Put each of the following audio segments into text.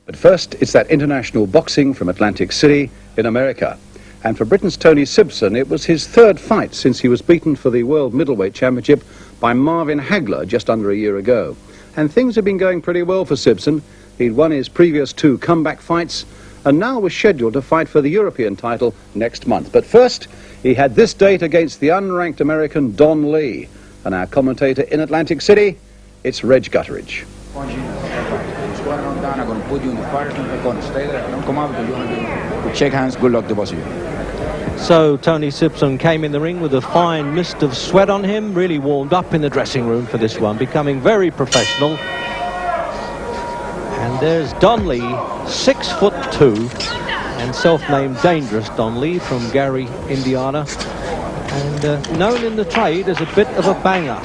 But first, it's that international boxing from Atlantic City in America. And for Britain's Tony Sibson, it was his third fight since he was beaten for the World Middleweight Championship by Marvin Hagler just under a year ago. And things have been going pretty well for Sibson. He'd won his previous 2 comeback fights and now was scheduled to fight for the European title next month. But first, he had this date against the unranked American Don Lee. And our commentator in Atlantic City, it's Reg Gutteridge. I'm going to put you in the fire. I'm going to stay there. Don't come out because you're going to shake hands. Good luck to both of you. So Tony Sibson came in the ring with a fine mist of sweat on him, really warmed up in the dressing room for this one, becoming very professional. And there's Don Lee, 6'2", and self-named Dangerous Don Lee from Gary, Indiana, and known in the trade as a bit of a banger.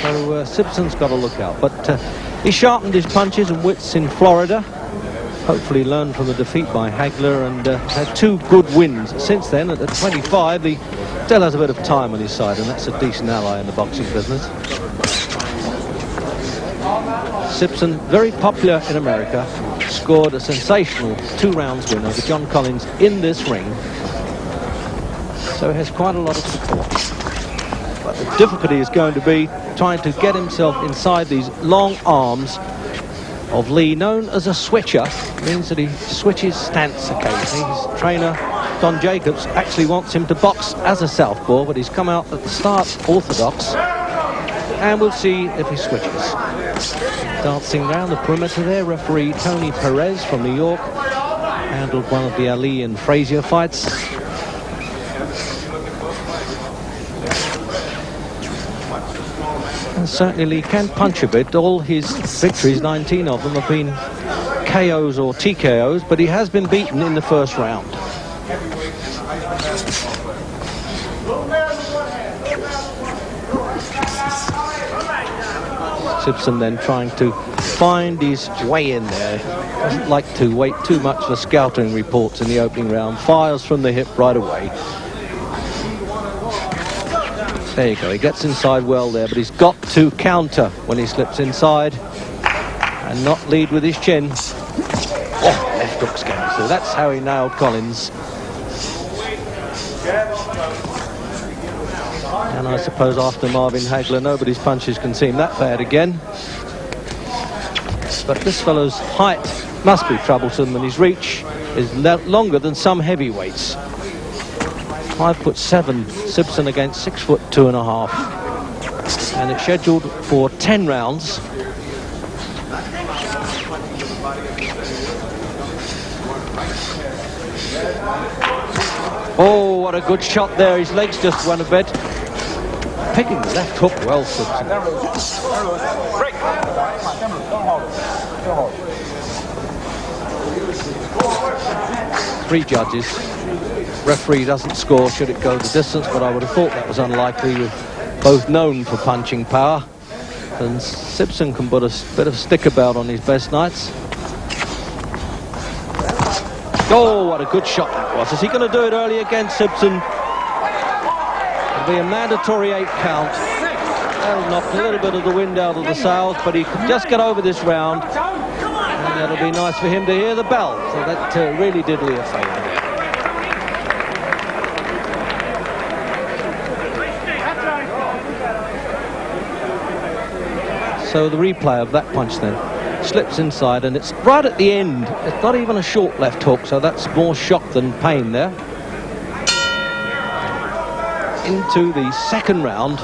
So Sibson's got to look out. But he sharpened his punches and wits in Florida. Hopefully learned from the defeat by Hagler, and had 2 good wins since then. At 25, he still has a bit of time on his side, and that's a decent ally in the boxing business. Sibson, very popular in America, scored a sensational 2-rounds win over John Collins in this ring. So he has quite a lot of support. But the difficulty is going to be trying to get himself inside these long arms of Lee, known as a switcher. Means that he switches stance occasionally. His trainer, Don Jacobs, actually wants him to box as a southpaw, but he's come out at the start orthodox, and we'll see if he switches. Dancing around the perimeter there, referee Tony Perez from New York handled one of the Ali and Frazier fights. And certainly Lee can punch a bit. All his victories, 19 of them, have been KOs or TKOs, but he has been beaten in the first round. Sibson then trying to find his way in there. Doesn't like to wait too much for scouting reports in the opening round. Fires from the hip right away. There you go, he gets inside well there, but he's got to counter when he slips inside and not lead with his chin. Oh, left hook scam. So that's how he nailed Collins. And I suppose after Marvin Hagler, nobody's punches can seem that bad again. But this fellow's height must be troublesome, and his reach is longer than some heavyweights. 5'7", Sibson against 6'2½", and it's scheduled for 10 rounds. Oh, what a good shot there! His legs just went a bit. Picking the left hook well, Sibson. 3 judges. Referee doesn't score should it go the distance, but I would have thought that was unlikely, with both known for punching power. And Sibson can put a bit of stick about on his best nights. Oh, what a good shot that was. Is he going to do it early again, Sibson? It'll be a mandatory 8 count. That'll knock a little bit of the wind out of the sails, but he can just get over this round, and that'll be nice for him to hear the bell. So that really did Lee a favour. So the replay of that punch then. Slips inside, and it's right at the end. It's not even a short left hook, so that's more shock than pain there. Into the second round,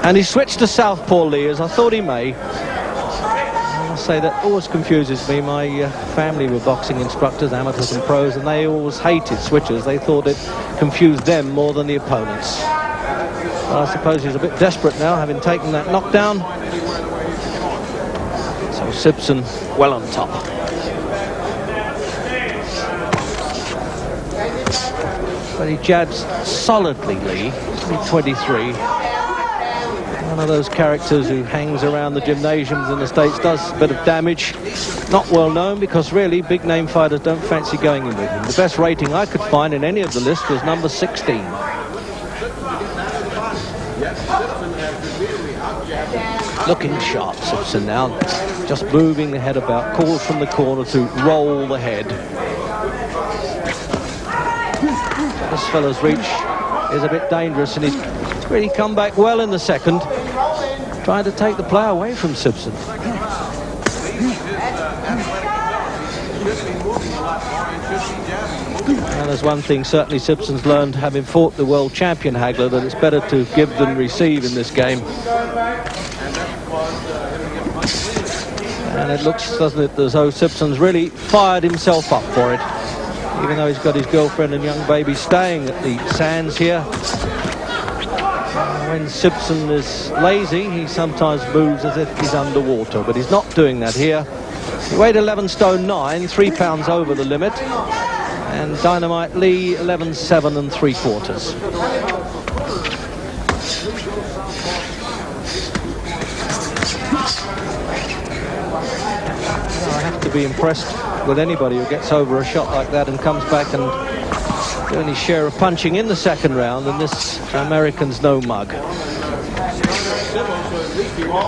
and he switched to southpaw, Lee, as I thought he may. I must say that always confuses me. My family were boxing instructors, amateurs and pros, and they always hated switchers. They thought it confused them more than the opponents. But I suppose he's a bit desperate now, having taken that knockdown. So Sibson well on top. But he jabs solidly, Lee. 23. One of those characters who hangs around the gymnasiums in the States, does a bit of damage. Not well known, because really big name fighters don't fancy going in with him. The best rating I could find in any of the list was number 16. Looking sharp, Sibson now. Just moving the head about. Calls from the corner to roll the head. This fella's reach is a bit dangerous, and he's really come back well in the second, trying to take the play away from Sibson. And there's one thing certainly Sibson's learned, having fought the world champion Hagler, that it's better to give than receive in this game. And it looks, doesn't it, as though Sibson's really fired himself up for it, even though he's got his girlfriend and young baby staying at the sands here. When Sibson is lazy, he sometimes moves as if he's underwater, but he's not doing that here. He weighed 11 stone 9, 3 pounds over the limit, and Dynamite Lee 11.7 3/4. I have to be impressed with anybody who gets over a shot like that and comes back and doing his share of punching in the second round, and this American's no mug.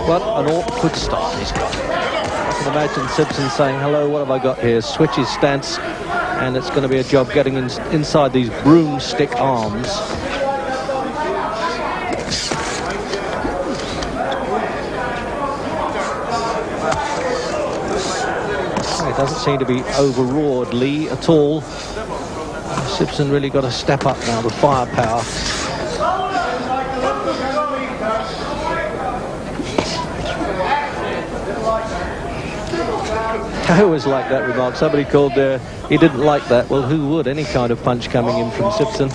What an awkward start he's got. I can imagine Sibson saying, hello, what have I got here? Switch his stance, and it's going to be a job getting inside these broomstick arms. It doesn't seem to be overawed Lee at all. Sibson really got to step up now with firepower. I always like that remark. Somebody called there, he didn't like that. Well, who would? Any kind of punch coming in from Sibson.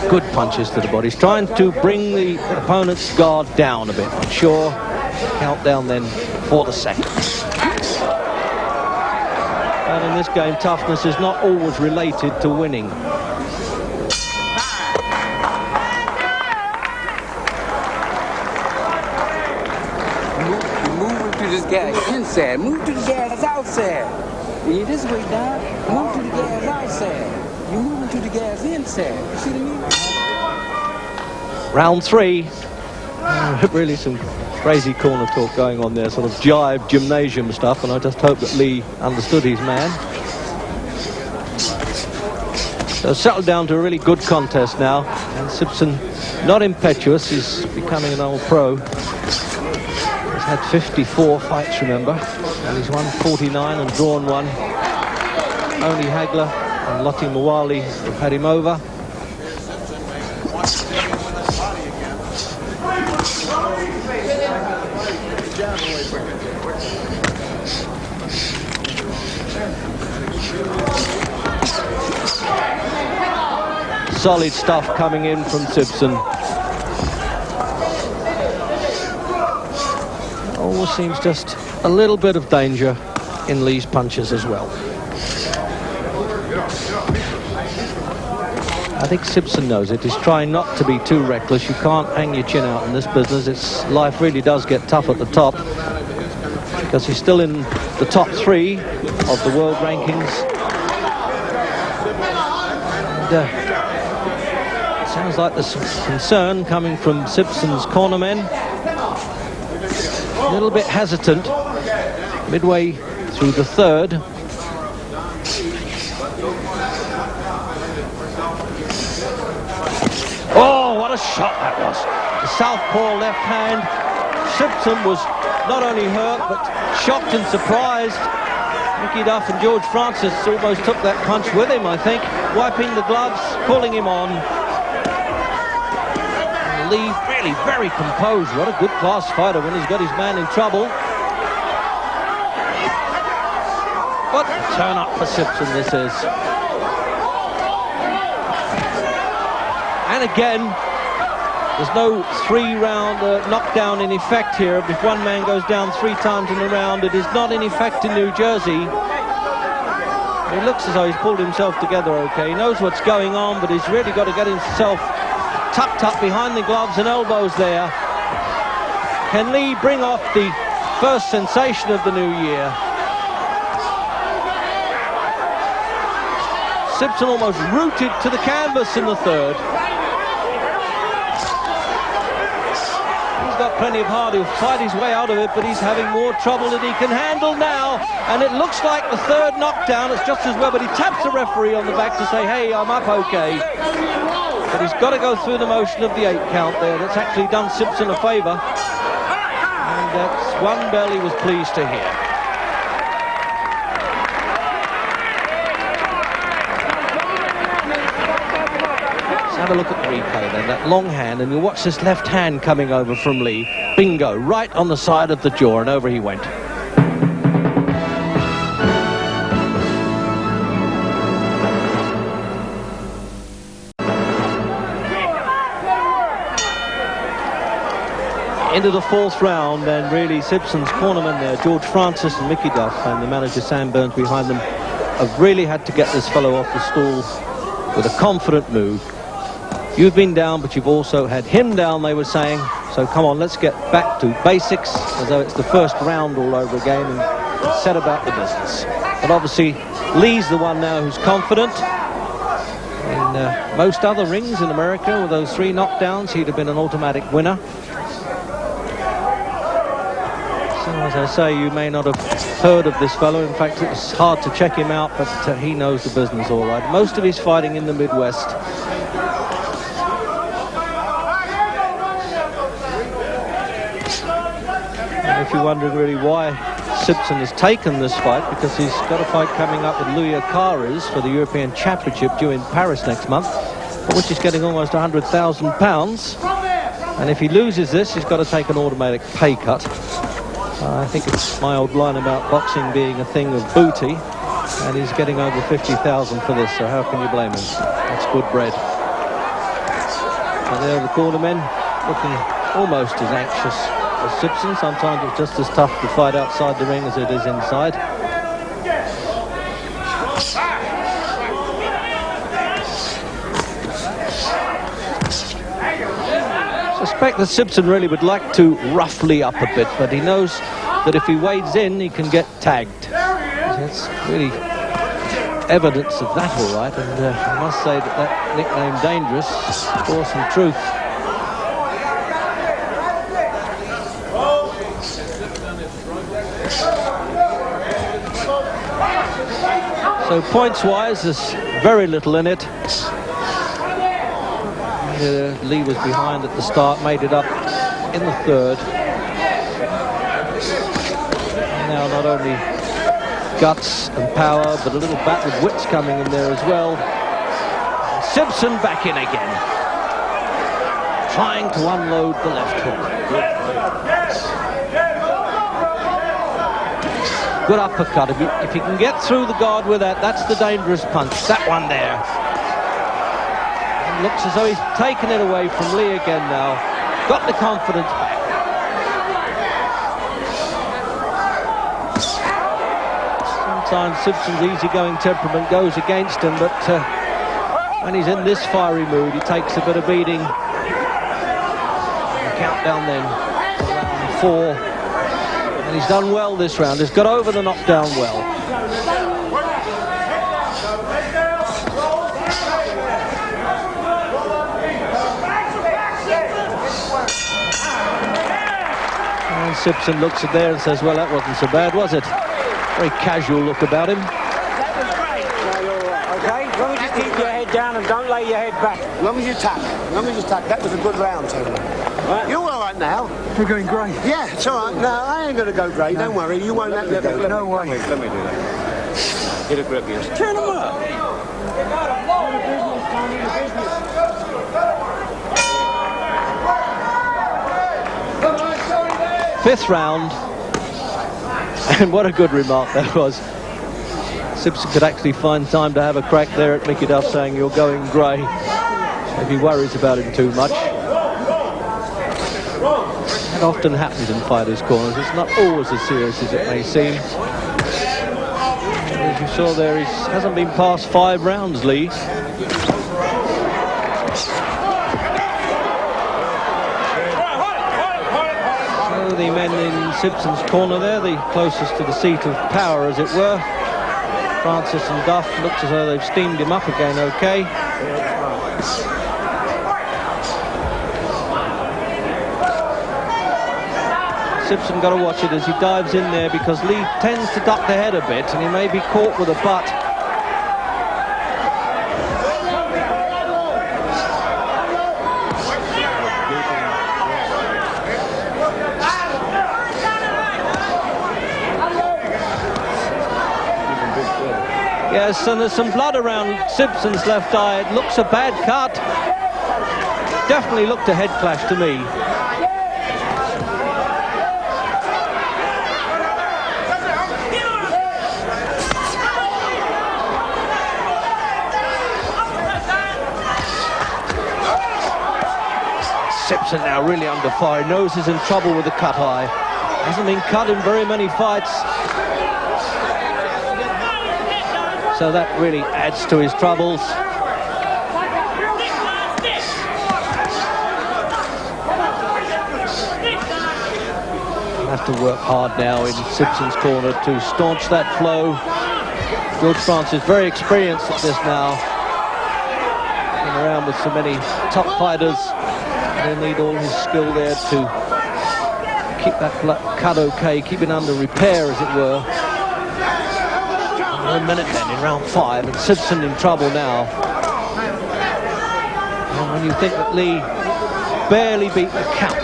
Good punches to the body. He's trying to bring the opponent's guard down a bit. Sure, countdown then for the second. And in this game, toughness is not always related to winning. Move to this gas inside. Move to the gas outside. You this way down. Move to the gas outside. You're moving to the gas inside. You see what I mean? Round 3. Really some crazy corner talk going on there, sort of jive gymnasium stuff, and I just hope that Lee understood his man. So settled down to a really good contest now, and Sibson not impetuous. He's becoming an old pro. He's had 54 fights, remember, and he's won 49 and drawn 1. Only Hagler and Lottie Mawali have had him over. Solid stuff coming in from Sibson. Almost seems just a little bit of danger in Lee's punches as well. I think Sibson knows it. He's trying not to be too reckless. You can't hang your chin out in this business. Life really does get tough at the top, because he's still in the top 3 of the world rankings. And, sounds like there's some concern coming from Sibson's cornermen. A little bit hesitant midway through the third. Oh, what a shot that was. The southpaw left hand. Sibson was not only hurt, but shocked and surprised. Mickey Duff and George Francis almost took that punch with him, I think. Wiping the gloves, pulling him on. And Lee really very composed. What a good class fighter when he's got his man in trouble. What a turn up for Sibson this is. And again, there's no 3-round knockdown in effect here. If one man goes down 3 times in a round, it is not in effect in New Jersey. It looks as though he's pulled himself together okay. He knows what's going on, but he's really got to get himself tucked up behind the gloves and elbows there. Can Lee bring off the first sensation of the new year? Sibson almost rooted to the canvas in the third. He's got plenty of heart. He'll fight his way out of it, but he's having more trouble than he can handle now. And it looks like the third knockdown. It's just as well, but he taps the referee on the back to say, hey, I'm up okay. But he's got to go through the motion of the 8 count there. That's actually done Sibson a favour. And that's one bell he was pleased to hear. Have a look at the replay then, that long hand, and you watch this left hand coming over from Lee. Bingo, right on the side of the jaw, and over he went. Into the 4th round, and really Sibson's cornermen there, George Francis and Mickey Duff, and the manager Sam Burns behind them, have really had to get this fellow off the stool with a confident move. You've been down, but you've also had him down, they were saying. So come on, let's get back to basics, as though it's the first round all over again, and set about the business. But obviously, Lee's the one now who's confident. In most other rings in America, with those 3 knockdowns, he'd have been an automatic winner. So, as I say, you may not have heard of this fellow. In fact, it's hard to check him out, but he knows the business all right. Most of his fighting in the Midwest. If you're wondering really why Sibson has taken this fight, because he's got a fight coming up with Louis Akaris for the European Championship due in Paris next month, for which he's getting almost £100,000. And if he loses this, he's got to take an automatic pay cut. I think it's my old line about boxing being a thing of booty, and he's getting over 50,000 for this, so how can you blame him? That's good bread. And there are the cornermen looking almost as anxious as Sibson. Sometimes it's just as tough to fight outside the ring as it is inside. I suspect that Sibson really would like to roughly up a bit, but he knows that if he wades in, he can get tagged. That's really evidence of that, all right, and I must say that nickname Dangerous bore some truth. So points-wise, there's very little in it. Lee was behind at the start, made it up in the 3rd. Now not only guts and power, but a little bat with wits coming in there as well. Sibson back in again, trying to unload the left hook. Good uppercut. If he can get through the guard with that, that's the dangerous punch. That one there. It looks as though he's taken it away from Lee again now. Got the confidence back. Sometimes Sibson's easygoing temperament goes against him, but when he's in this fiery mood, he takes a bit of beating. Countdown then, round 4. And he's done well this round. He's got over the knockdown well. And Sibson looks at there and says, well, that wasn't so bad, was it? Very casual look about him. That was great. No, you're all right, okay? As long as you keep your head down and don't lay your head back. As long as you tuck. As long as you tuck. That was a good round, Tony. Right. You're all right now. We're going great. Yeah, it's all right. No, I ain't going to go great. Don't worry. You won't have to go. No way. Let me do that. Get a grip, yes. Turn them up. Fifth round. And what a good remark that was. Sibson could actually find time to have a crack there at Mickey Duff, saying you're going grey. Maybe worries about him too much. That often happens in fighters' corners. It's not always as serious as it may seem. As you saw there, he hasn't been past 5 rounds, Lee. So the men in Sibson's corner there, the closest to the seat of power, as it were. Francis and Duff looks as though they've steamed him up again okay. Sibson got to watch it as he dives in there, because Lee tends to duck the head a bit and he may be caught with a butt. Yes, and there's some blood around Sibson's left eye. It looks a bad cut. Definitely looked a head clash to me. Sibson now really under fire. He knows he's in trouble with the cut eye. Hasn't been cut in very many fights. So that really adds to his troubles. He'll have to work hard now in Sibson's corner to staunch that flow. George Francis very experienced at this now. Been around with so many top fighters. He'll need all his skill there to keep that cut okay, keep it under repair, as it were. 1 minute then in round 5, and Sibson in trouble now. And when you think that Lee barely beat the count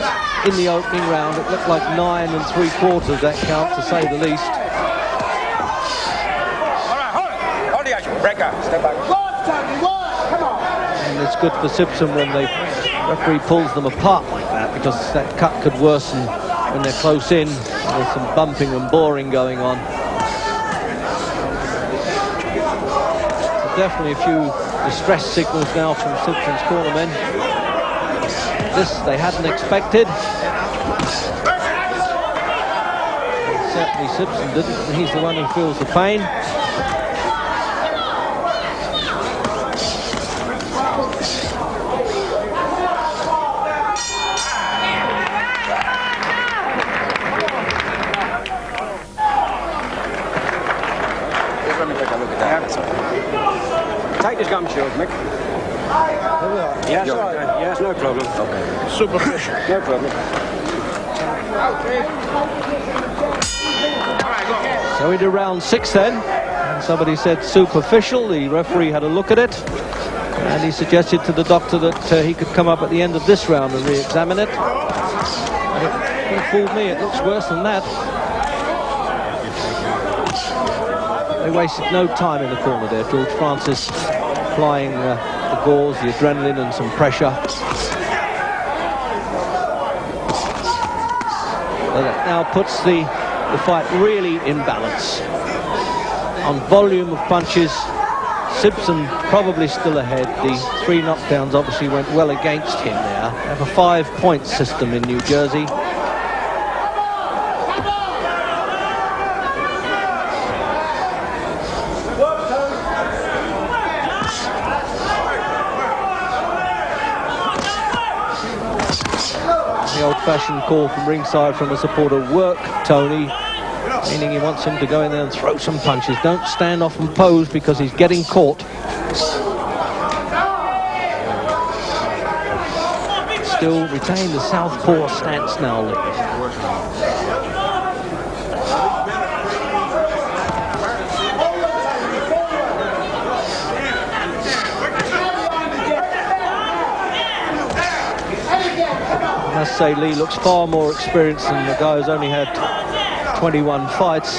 in the opening round, it looked like 9 3/4 that count, to say the least. All right, hold the action. Breaker, step back. Come on. And it's good for Sibson when the referee pulls them apart like that, because that cut could worsen when they're close in. There's some bumping and boring going on. Definitely a few distress signals now from Sibson's cornermen. This they hadn't expected. Certainly Sibson didn't, and he's the one who feels the pain. Let me take a look at that. Take his gum shield, Mick. Yes, yes, no problem. Okay. Superficial. No problem. So into round 6 then, and somebody said superficial. The referee had a look at it, and he suggested to the doctor that he could come up at the end of this round and re-examine it. And it fooled me, it looks worse than that. They wasted no time in the corner there. George Francis applying the gauze, the adrenaline and some pressure. So that now puts the fight really in balance. On volume of punches, Sibson probably still ahead. The 3 knockdowns obviously went well against him there. They have a 5-point system in New Jersey. The old-fashioned call from ringside from a supporter, work Tony, meaning he wants him to go in there and throw some punches. Don't stand off and pose, because he's getting caught. Still retain the southpaw stance now, Lee. I must say Lee looks far more experienced than the guy who's only had 21 fights.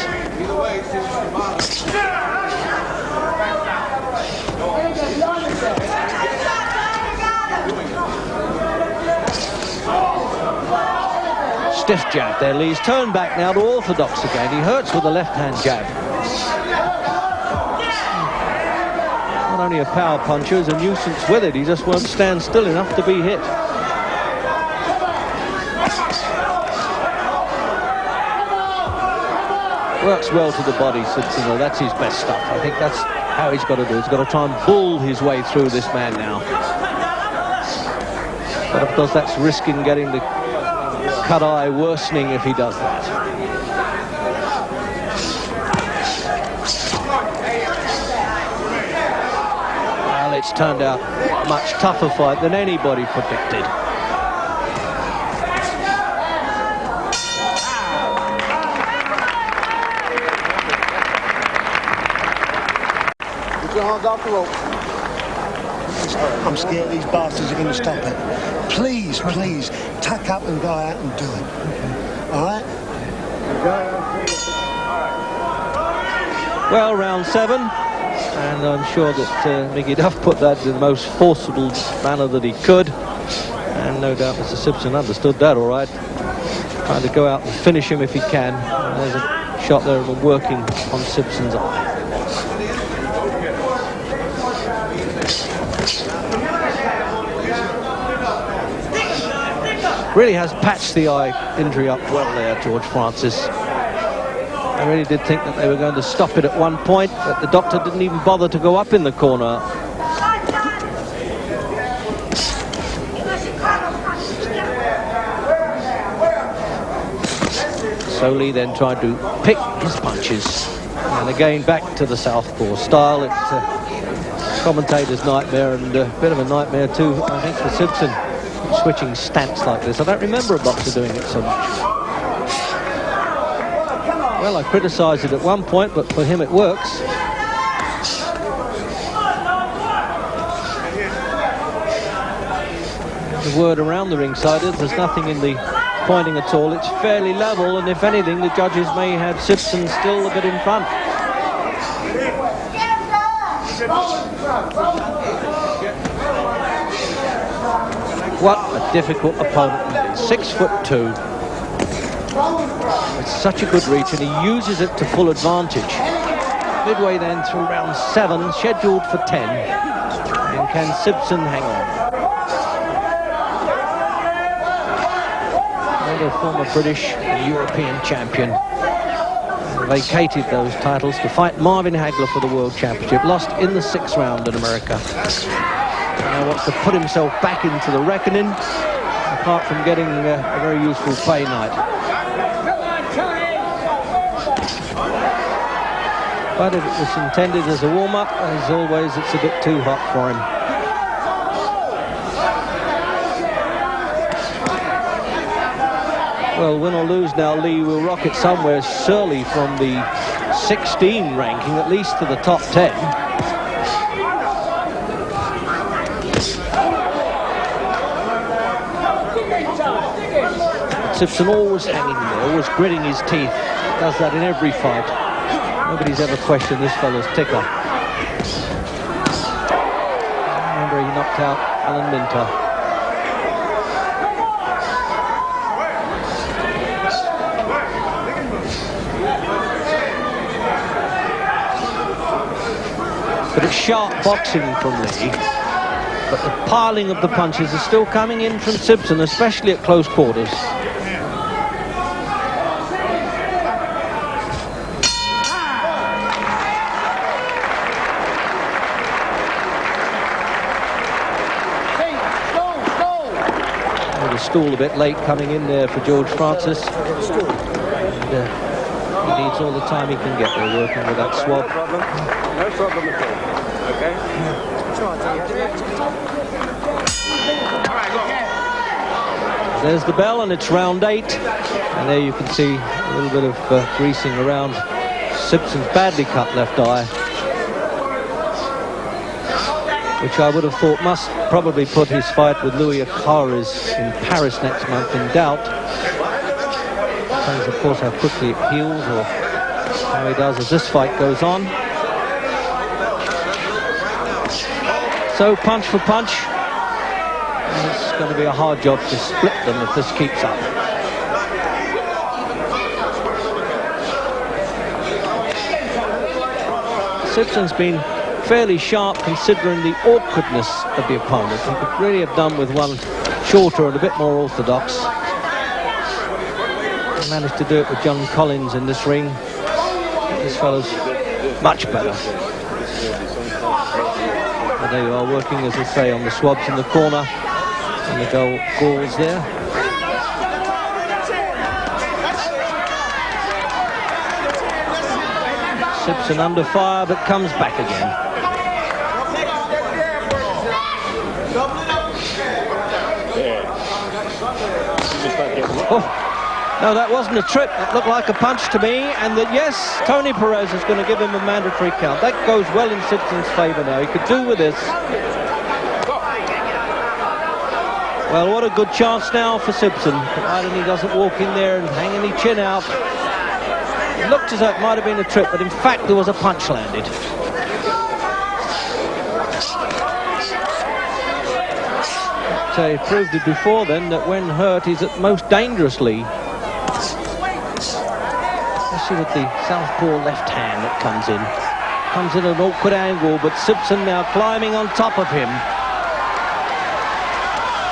Stiff jab there. Lee's turned back now to orthodox again. He hurts with the left-hand jab. Not only a power puncher, he's a nuisance with it. He just won't stand still enough to be hit. Works well to the body, Sibson, though. That's his best stuff. I think that's how he's got to do. He's got to try and bull his way through this man now. But of course, that's risking getting the cut eye worsening if he does that. Well, it's turned out a much tougher fight than anybody predicted. Keep your hands off the rope. I'm scared these bastards are going to stop it. Please, please, tuck up and go out and do it. All right? Well, round 7, and I'm sure that Mickey Duff put that in the most forcible manner that he could, and no doubt Mr. Sibson understood that all right. Trying to go out and finish him if he can. And there's a shot there working on Sibson's eye. Really has patched the eye injury up well there, George Francis. I really did think that they were going to stop it at one point, but the doctor didn't even bother to go up in the corner. Slowly then tried to pick his punches. And again back to the southpaw style. It's a commentator's nightmare, and a bit of a nightmare too, I think, for Sibson. Switching stance like this. I don't remember a boxer doing it so much. Well, I criticised it at one point, but for him it works. The word around the ringside is there's nothing in the pointing at all. It's fairly level, and if anything, the judges may have Sibson still a bit in front. What a difficult opponent he is. 6'2". It's such a good reach, and he uses it to full advantage. Midway then through round 7, scheduled for 10. And can Sibson hang on? Another former British and European champion. Vacated those titles to fight Marvin Hagler for the World Championship. Lost in the 6th round in America. Now wants to put himself back into the reckoning, apart from getting a very useful pay night. But if it was intended as a warm-up, as always, it's a bit too hot for him. Well, win or lose now, Lee will rocket somewhere surely from the 16 ranking, at least to the top 10. Sibson always hanging there, always gritting his teeth. Does that in every fight. Nobody's ever questioned this fellow's ticker. Remember, he knocked out Alan Minter. But it's sharp boxing from Lee. But the piling of the punches is still coming in from Sibson, especially at close quarters. Stool a bit late coming in there for George Francis. And, he needs all the time he can get there working with that swab. No problem at all. Okay? There's the bell, and it's round 8. And there you can see a little bit of greasing around Sibson's badly cut left eye, which I would have thought must probably put his fight with Louis Acares in Paris next month in doubt. Depends, of course, how quickly it heals or how he does as this fight goes on. So, punch for punch. And it's going to be a hard job to split them if this keeps up. Sibson's been fairly sharp considering the awkwardness of the opponent. He could really have done with one shorter and a bit more orthodox. He managed to do it with John Collins in this ring. This fellow's much better. And there you are, working, as I say, on the swabs in the corner and the galls there. Sibson under fire, but comes back again. Oh, No, that wasn't a trip. It looked like a punch to me. And that, yes, Tony Perez is going to give him a mandatory count. That goes well in Sibson's favour now. He could do with this. Well, what a good chance now for Sibson, provided he doesn't walk in there and hang any chin out. It looked as though it might have been a trip, but in fact there was a punch landed. So he proved it before then that when hurt he's at most dangerously. Especially with the southpaw left hand that comes in. Comes in at an awkward angle, but Sibson now climbing on top of him.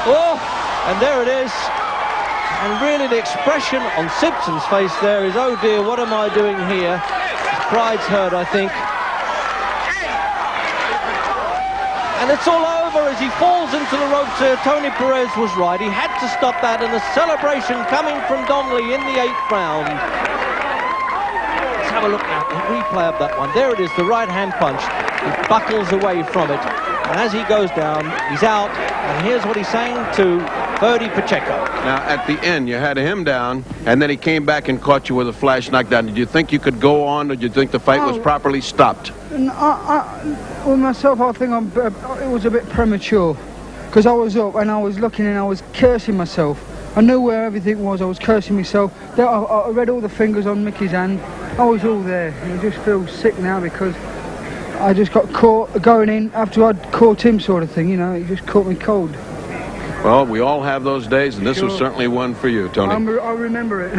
Oh, and there it is. And really the expression on Sibson's face there is, oh dear, what am I doing here? His pride's hurt, I think. And it's all over as he falls into the ropes here. Tony Perez was right. He had to stop that, and a celebration coming from Donnelly in the 8th round. Let's have a look at the replay of that one. There it is, the right hand punch. He buckles away from it. And as he goes down, he's out. And here's what he's saying to Birdie Pacheco. Now, at the end, you had him down, and then he came back and caught you with a flash knockdown. Did you think you could go on, or did you think the fight was properly stopped? Well, myself, I think it was a bit premature, because I was up and I was looking and I was cursing myself. I knew where everything was. I was cursing myself. I read all the fingers on Mickey's hand. I was all there. And I just feel sick now because I just got caught going in after I'd caught him, sort of thing. You know, he just caught me cold. Well, we all have those days, and this was certainly one for you, Tony. I remember it.